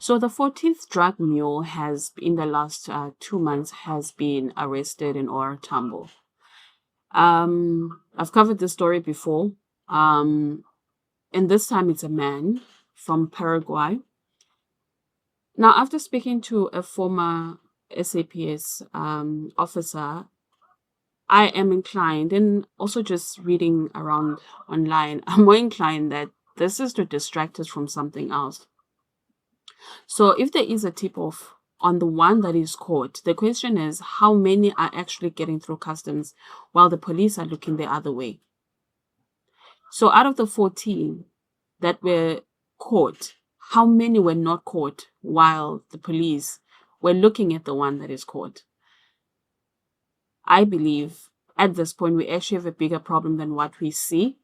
So the 14th drug mule has, in the last 2 months, has been arrested in OR Tambo. I've covered this story before. And this time it's a man from Paraguay. Now, after speaking to a former SAPS officer, I am inclined, and also just reading around online, I'm more inclined that this is to distract us from something else. So if there is a tip-off on the one that is caught, the question is how many are actually getting through customs while the police are looking the other way? So out of the 14 that were caught, how many were not caught while the police were looking at the one that is caught? I believe at this point we actually have a bigger problem than what we see.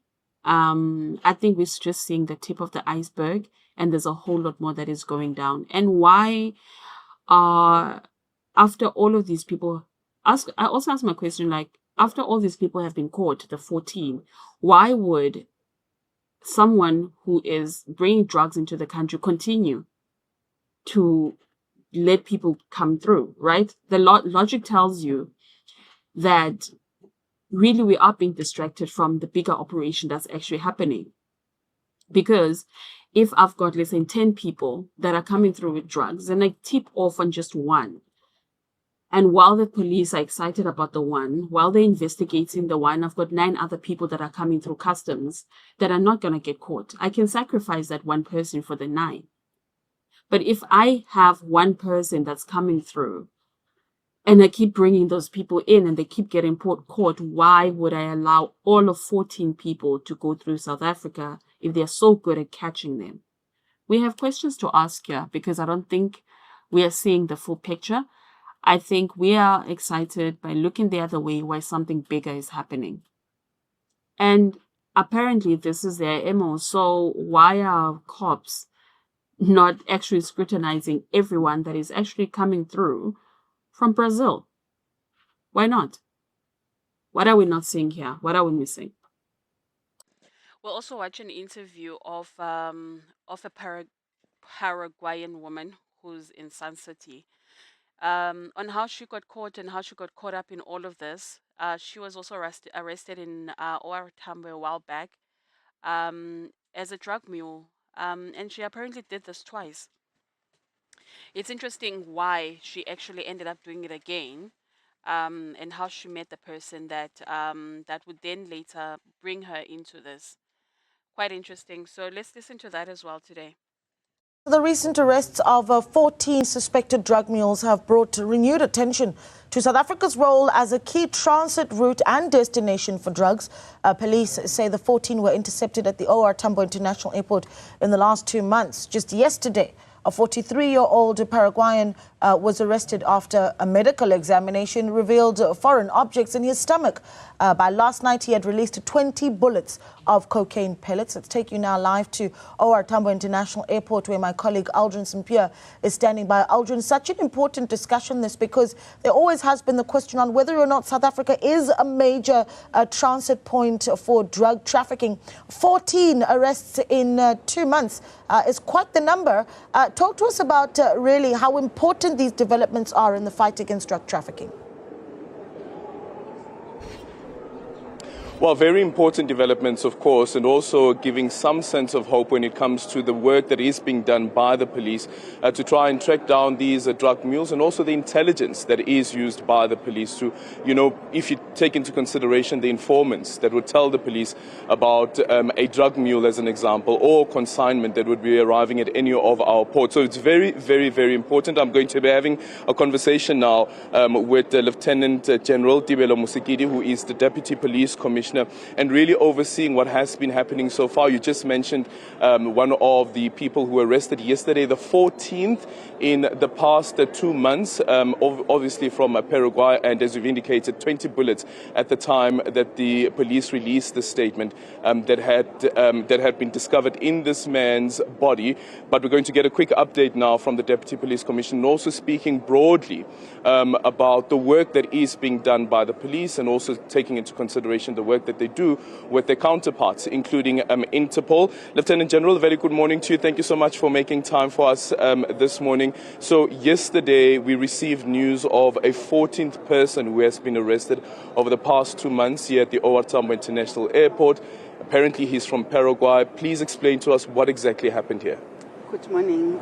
I think we're just seeing the tip of the iceberg, and there's a whole lot more that is going down. And why after all of these people, I also asked my question, like, after all these people have been caught, the 14, why would someone who is bringing drugs into the country continue to let people come through, right? The logic tells you that really we are being distracted from the bigger operation that's actually happening. Because if I've got, let's say, 10 people that are coming through with drugs and I tip off on just one, and while the police are excited about the one, while they're investigating the one, I've got 9 other people that are coming through customs that are not going to get caught. I can sacrifice that one person for the 9. But if I have one person that's coming through and I keep bringing those people in and they keep getting caught, why would I allow all of 14 people to go through South Africa if they're so good at catching them? We have questions to ask here because I don't think we are seeing the full picture. I think we are excited by looking the other way why something bigger is happening. And apparently this is their MO. So why are cops not actually scrutinizing everyone that is actually coming through from Brazil? Why not? What are we not seeing here? What are we missing? We'll also watch an interview of a Paraguayan woman who's in Sun City, on how she got caught and how she got caught up in all of this. She was also arrested in OR Tambo a while back as a drug mule, and she apparently did this twice. It's interesting why she actually ended up doing it again, and how she met the person that would then later bring her into this. Quite interesting. So let's listen to that as well today. The recent arrests of 14 suspected drug mules have brought renewed attention to South Africa's role as a key transit route and destination for drugs. Police say the 14 were intercepted at the OR Tambo International Airport in the last 2 months. Just yesterday, a 43-year-old Paraguayan was arrested after a medical examination revealed foreign objects in his stomach. By last night, he had released 20 bullets of cocaine pellets. Let's take you now live to OR Tambo International Airport, where my colleague Aldrin Sampier is standing by. Aldrin, such an important discussion this because there always has been the question on whether or not South Africa is a major transit point for drug trafficking. 14 arrests in 2 months is quite the number. Talk to us about really how important these developments are in the fight against drug trafficking. Well, very important developments, of course, and also giving some sense of hope when it comes to the work that is being done by the police to try and track down these drug mules, and also the intelligence that is used by the police to, if you take into consideration the informants that would tell the police about a drug mule, as an example, or consignment that would be arriving at any of our ports. So it's very, very, very important. I'm going to be having a conversation now with Lieutenant General Tibelo Musikidi, who is the Deputy Police Commissioner, and really overseeing what has been happening so far. You just mentioned one of the people who were arrested yesterday, the 14th in the past 2 months, obviously from Paraguay, and as you've indicated, 20 bullets at the time that the police released the statement that had been discovered in this man's body. But we're going to get a quick update now from the Deputy Police Commissioner, and also speaking broadly about the work that is being done by the police, and also taking into consideration the work work that they do with their counterparts, including Interpol. Lieutenant General, very good morning to you. Thank you so much for making time for us this morning. So yesterday we received news of a 14th person who has been arrested over the past 2 months here at the OR Tambo International Airport. Apparently he's from Paraguay. Please explain to us what exactly happened here. Good morning,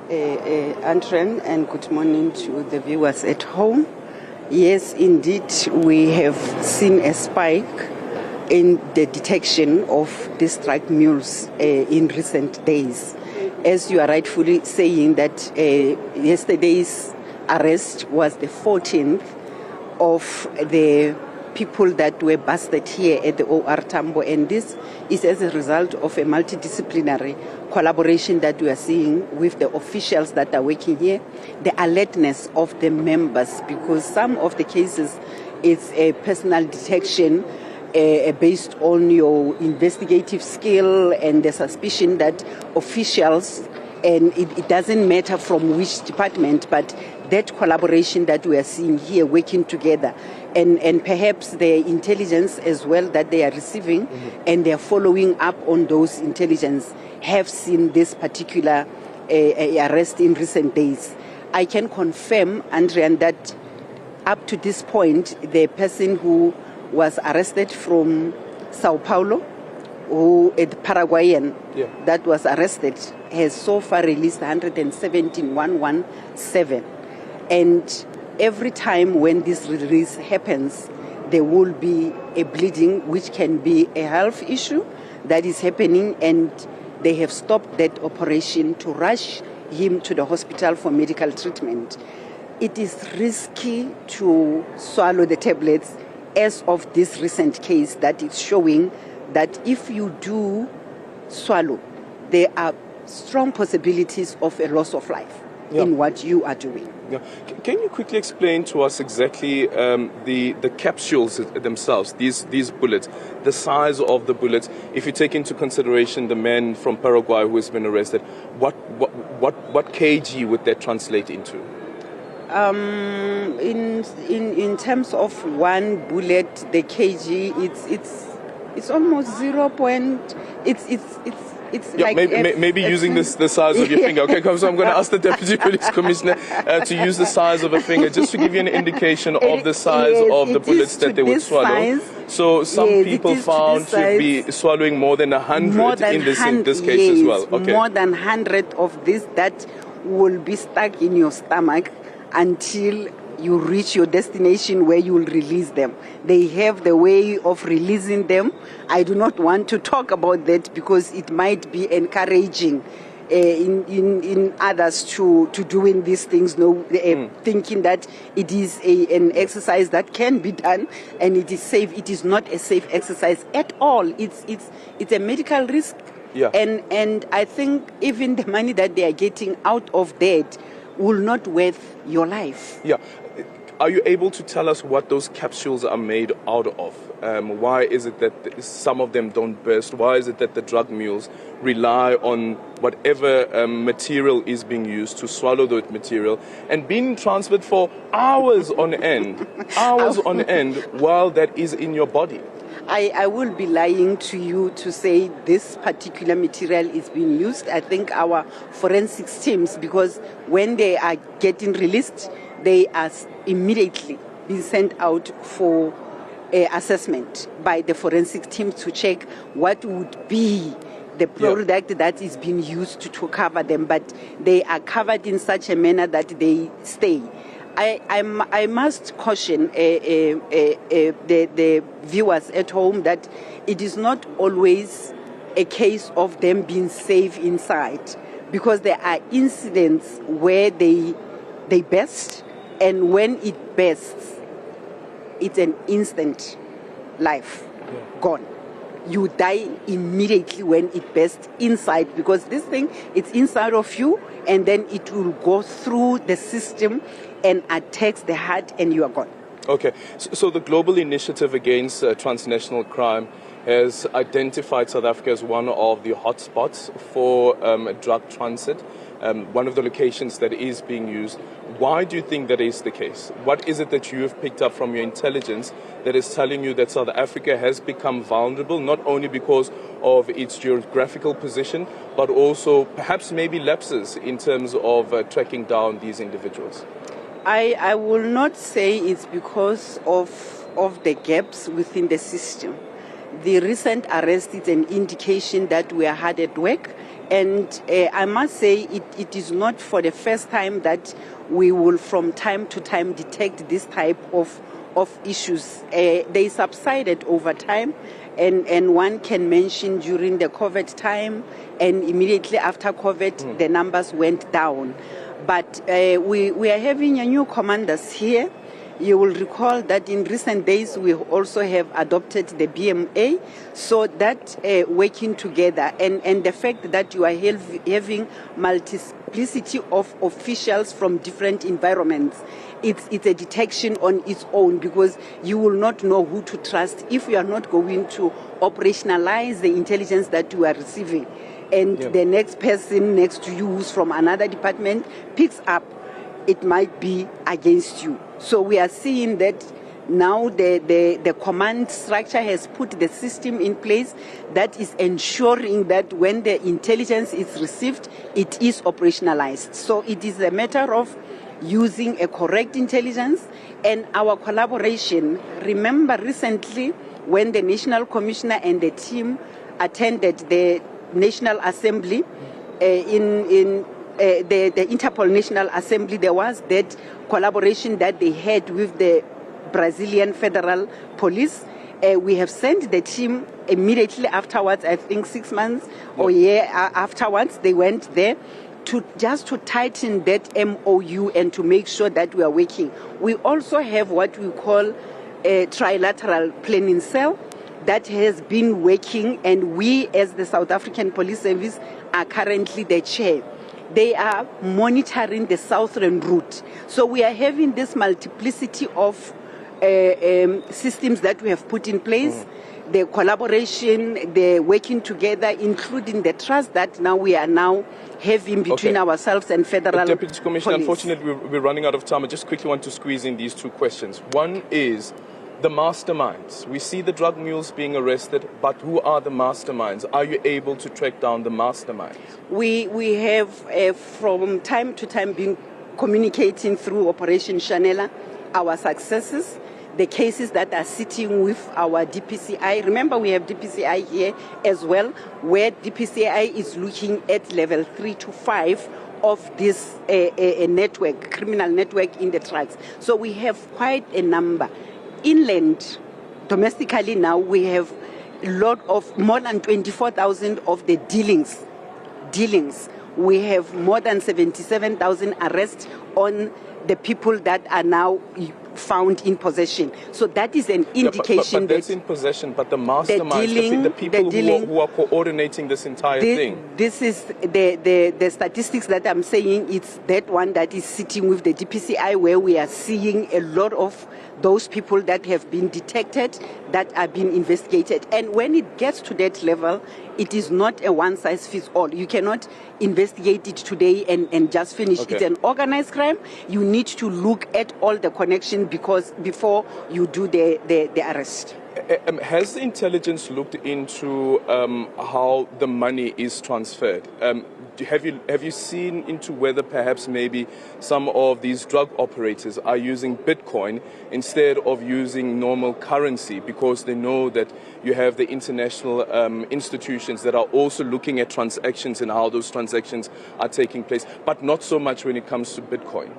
Andren, and good morning to the viewers at home. Yes, indeed, we have seen a spike in the detection of these drug mules in recent days. As you are rightfully saying that yesterday's arrest was the 14th of the people that were busted here at the OR Tambo, and this is as a result of a multidisciplinary collaboration that we are seeing with the officials that are working here, the alertness of the members, because some of the cases it's a personal detection based on your investigative skill and the suspicion that officials, and it doesn't matter from which department, but that collaboration that we are seeing here working together, and perhaps the intelligence as well that they are receiving, and they are following up on those intelligence, have seen this particular arrest in recent days. I can confirm, Andrian, that up to this point, the person who was arrested from Sao Paulo, who a Paraguayan that was arrested, has so far released 117. And every time when this release happens, there will be a bleeding, which can be a health issue that is happening, and they have stopped that operation to rush him to the hospital for medical treatment. It is risky to swallow the tablets, as of this recent case that is showing that if you do swallow, there are strong possibilities of a loss of life in what you are doing. Yeah. Can you quickly explain to us exactly the capsules themselves, these bullets, the size of the bullets? If you take into consideration the man from Paraguay who has been arrested, what kg would that translate into? In terms of one bullet, the kg, it's almost 0. It's like maybe using the size of your finger. Okay, so I'm going to ask the Deputy Police Commissioner to use the size of a finger, just to give you an indication of the size of the bullets that they would swallow. Size. So some people found to be swallowing more than 100 in this case as well. Okay. More than 100 of this that will be stuck in your stomach until you reach your destination where you will release them. They have the way of releasing them. I do not want to talk about that because it might be encouraging in others to doing these things, thinking that it is an exercise that can be done and it is safe. It is not a safe exercise at all. It's a medical risk. Yeah. And I think even the money that they are getting out of that will not worth your life. Yeah. Are you able to tell us what those capsules are made out of? Why is it that some of them don't burst? Why is it that the drug mules rely on whatever material is being used to swallow that material and being transferred for hours on end, while that is in your body? I will be lying to you to say this particular material is being used. I think our forensics teams, because when they are getting released, they are immediately being sent out for assessment by the forensic team to check what would be the product that is being used to cover them. But they are covered in such a manner that they stay. I must caution the viewers at home that it is not always a case of them being safe inside, because there are incidents where they burst, and when it bursts, it's an instant life gone. You die immediately when it bursts inside, because this thing, it's inside of you, and then it will go through the system and attacks the heart, and you are gone. Okay, so the Global Initiative Against Transnational Crime has identified South Africa as one of the hotspots for drug transit. one of the locations that is being used. Why do you think that is the case? What is it that you have picked up from your intelligence that is telling you that South Africa has become vulnerable, not only because of its geographical position, but also perhaps maybe lapses in terms of tracking down these individuals? I will not say it's because of the gaps within the system. The recent arrest is an indication that we are hard at work. And I must say it is not for the first time that we will from time to time detect this type of issues. They subsided over time, and one can mention during the COVID time, and immediately after COVID, the numbers went down. But we are having a new commanders here. You will recall that in recent days we also have adopted the BMA, so that working together and the fact that you are having multiplicity of officials from different environments, it's a detection on its own, because you will not know who to trust if you are not going to operationalize the intelligence that you are receiving. And the next person next to you who's from another department picks up, it might be against you. So we are seeing that now the command structure has put the system in place that is ensuring that when the intelligence is received, it is operationalized. So it is a matter of using a correct intelligence and our collaboration. Remember recently when the National Commissioner and the team attended the National Assembly the Interpol National Assembly, there was that collaboration that they had with the Brazilian Federal Police. We have sent the team immediately afterwards, I think 6 months or a year afterwards, they went there to tighten that MOU and to make sure that we are working. We also have what we call a trilateral planning cell that has been working, and we as the South African Police Service are currently the chair. They are monitoring the southern route. So we are having this multiplicity of systems that we have put in place, the collaboration, the working together, including the trust that now we are now having between ourselves and federal Deputy Commissioner, police. unfortunately, we're running out of time. I just quickly want to squeeze in these two questions. One is the masterminds. We see the drug mules being arrested, but who are the masterminds? Are you able to track down the masterminds? We have from time to time been communicating through Operation Chanela our successes, the cases that are sitting with our DPCI. Remember, we have DPCI here as well, where DPCI is looking at level 3 to 5 of this network, criminal network in the trucks. So we have quite a number. Inland, domestically now, we have a lot of more than 24,000 of the dealings. We have more than 77,000 arrests on the people that are now found in possession. So that is an indication but that's in possession, but the masterminds, the people who are coordinating this entire thing. This is the statistics that I'm saying. It's that one that is sitting with the DPCI, where we are seeing a lot of those people that have been detected, that are being investigated. And when it gets to that level, it is not a one-size-fits-all. You cannot investigate it today and just finish. It's an organized crime. You need to look at all the connections before you do the arrest. Has the intelligence looked into how the money is transferred? Have you seen into whether perhaps maybe some of these drug operators are using Bitcoin instead of using normal currency, because they know that you have the international institutions that are also looking at transactions and how those transactions are taking place, but not so much when it comes to Bitcoin?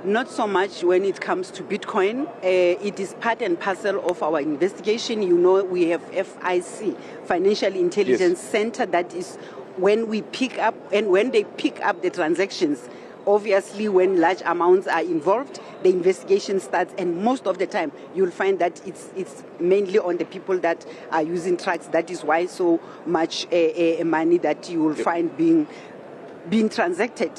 Not so much when it comes to Bitcoin. It is part and parcel of our investigation. You know, we have FIC, Financial Intelligence Center, that is when we pick up, and when they pick up the transactions, obviously when large amounts are involved, the investigation starts, and most of the time you'll find that it's mainly on the people that are using trucks. That is why so much money that you will find being transacted.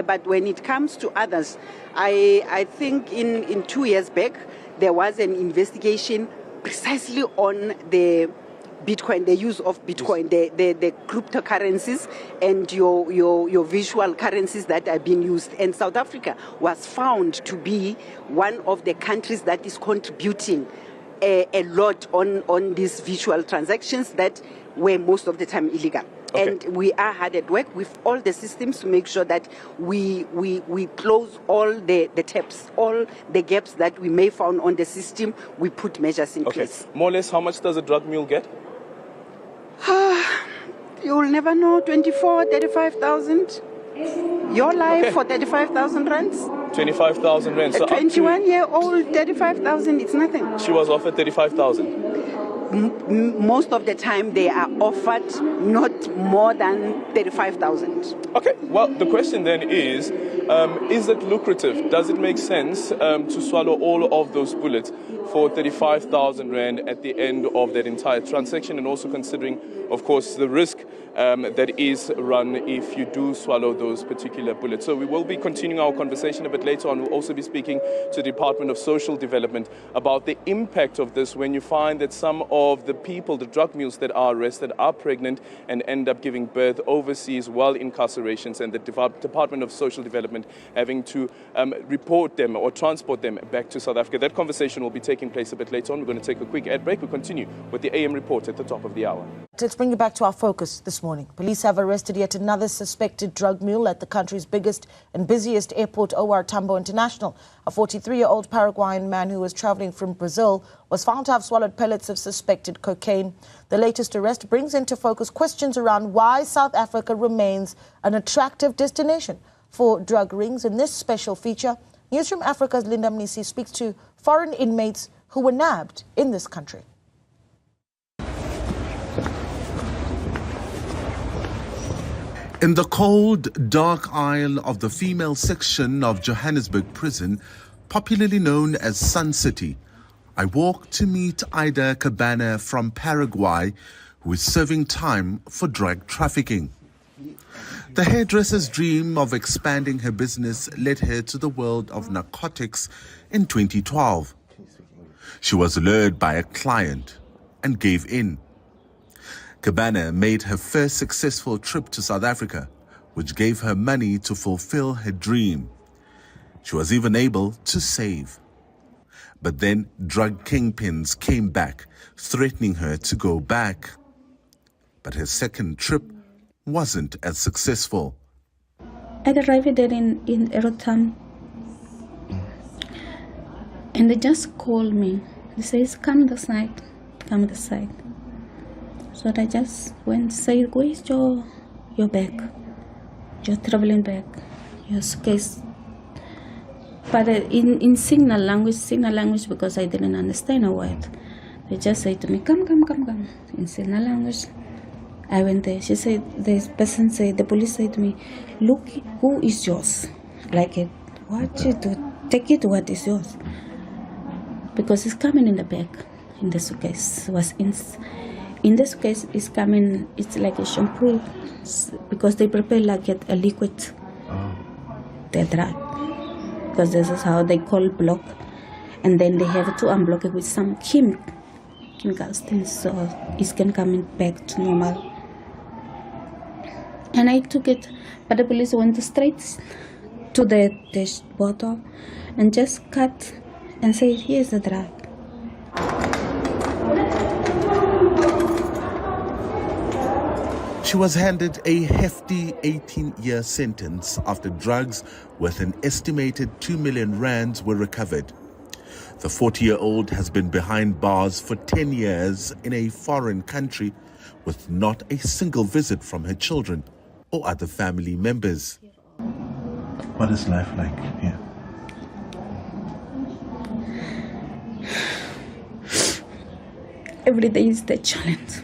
But when it comes to others, I think in 2 years back, there was an investigation precisely on the Bitcoin, the use of Bitcoin, the cryptocurrencies and your visual currencies that are being used. And South Africa was found to be one of the countries that is contributing a lot on these visual transactions that were most of the time illegal. Okay. And we are hard at work with all the systems to make sure that we close all the taps, all the gaps that we may found on the system. We put measures in place. More or less, how much does a drug mule get? You'll never know. 24, 35,000. Your life for 35,000 rands. 25,000 rands. So 21-year-old, 35,000. It's nothing. She was offered 35,000. Most of the time they are offered not more than 35,000. Okay, well, the question then is it lucrative? Does it make sense to swallow all of those bullets for 35,000 rand at the end of that entire transaction, and also considering, of course, the risk that is run if you do swallow those particular bullets? So we will be continuing our conversation a bit later on. We'll also be speaking to the Department of Social Development about the impact of this when you find that some of the people, the drug mules that are arrested, are pregnant and end up giving birth overseas while incarcerations, and the Department of Social Development having to report them or transport them back to South Africa. That conversation will be taking place a bit later on. We're going to take a quick ad break. We'll continue with the AM report at the top of the hour. Let's bring you back to our focus this morning. Police have arrested yet another suspected drug mule at the country's biggest and busiest airport, OR Tambo International. A 43-year-old Paraguayan man who was traveling from Brazil was found to have swallowed pellets of suspected cocaine. The latest arrest brings into focus questions around why South Africa remains an attractive destination for drug rings. In this special feature, Newsroom Africa's Linda Mnisi speaks to foreign inmates who were nabbed in this country. In the cold, dark aisle of the female section of Johannesburg prison, popularly known as Sun City, I walk to meet Ida Cabana from Paraguay, who is serving time for drug trafficking. The hairdresser's dream of expanding her business led her to the world of narcotics in 2012. She was lured by a client and gave in. Cabana made her first successful trip to South Africa, which gave her money to fulfill her dream. She was even able to save. But then drug kingpins came back, threatening her to go back. But her second trip wasn't as successful. I arrived there in OR Tambo, and they just called me. They says, come the side. So I just went and said, where's your bag? Your traveling bag, your suitcase. But in signal language, because I didn't understand a word. They just said to me, come, in signal language. I went there. She said, the police said to me, look, who is yours? Like it, what you do? Take it, what is yours? Because it's coming in the bag, in the suitcase. In this case, it's coming, it's like a shampoo, because they prepare like a liquid, the drug. Because this is how they call block. And then they have to unblock it with some chemicals things, so it can come back to normal. And I took it, but the police went straight to the bottle and just cut and said, here's the drug. She was handed a hefty 18-year sentence after drugs worth an estimated 2 million rands were recovered. The 40-year-old has been behind bars for 10 years in a foreign country with not a single visit from her children or other family members. What is life like here? Every day is the challenge.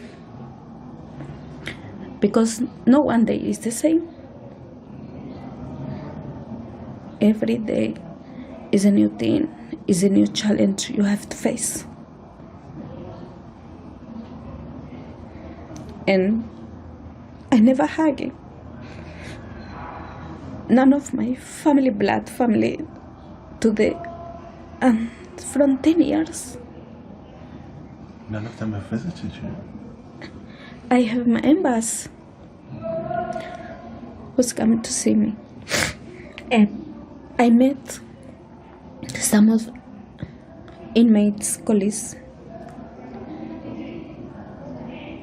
Because no one day is the same. Every day is a new thing, is a new challenge you have to face. And I never hug it. None of my blood family from 10 years. None of them have visited you? I have my embassy who's coming to see me. And I met some of inmates, colleagues,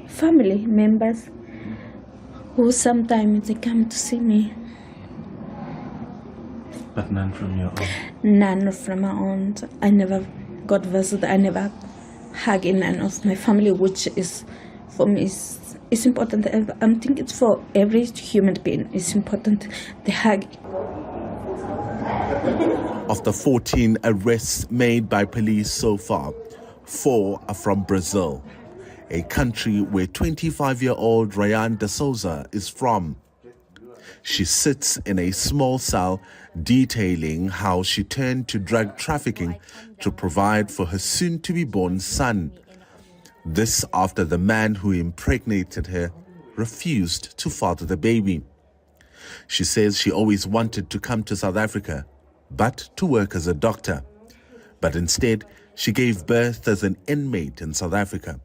family members who sometimes they come to see me. But none from your own? None from my own. I never got visited. I never hug in none of my family, which is, for me, is important. I think it's for every human being. It's important, the hug. Of the 14 arrests made by police so far, 4 are from Brazil, a country where 25-year-old Ryan de Souza is from. She sits in a small cell detailing how she turned to drug trafficking to provide for her soon-to-be-born son. This after the man who impregnated her refused to father the baby. She says she always wanted to come to South Africa, but to work as a doctor. But instead, she gave birth as an inmate in South Africa.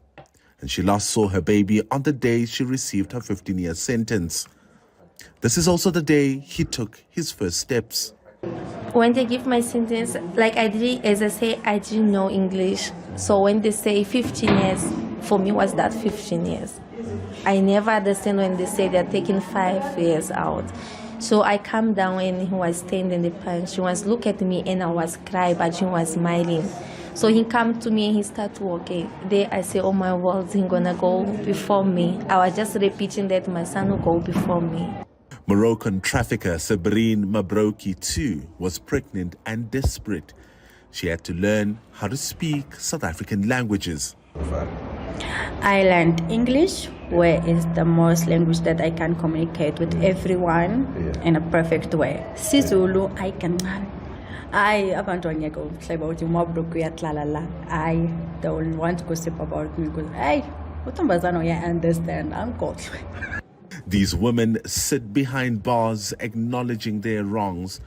And she last saw her baby on the day she received her 15-year sentence. This is also the day he took his first steps. When they give my sentence, like I did, as I say, I didn't know English. So when they say 15 years, for me was that 15 years. I never understand when they say they're taking 5 years out. So I calmed down and he was standing in the pen. She was looking at me and I was crying, but she was smiling. So he came to me and he started walking. There I say, oh my world, he's gonna go before me. I was just repeating that my son will go before me. Moroccan trafficker Sabrine Mabroki too was pregnant and desperate. She had to learn how to speak South African languages. I learned English, where is the most language that I can communicate with everyone in a perfect way. Sizulu, I can learn. I don't want to gossip about me because I understand. I'm cold. These women sit behind bars acknowledging their wrongs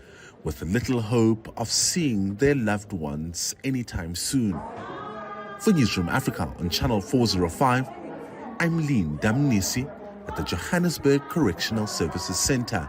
with little hope of seeing their loved ones anytime soon. For Newsroom Africa on Channel 405, I'm Lean Damnisi at the Johannesburg Correctional Services Center.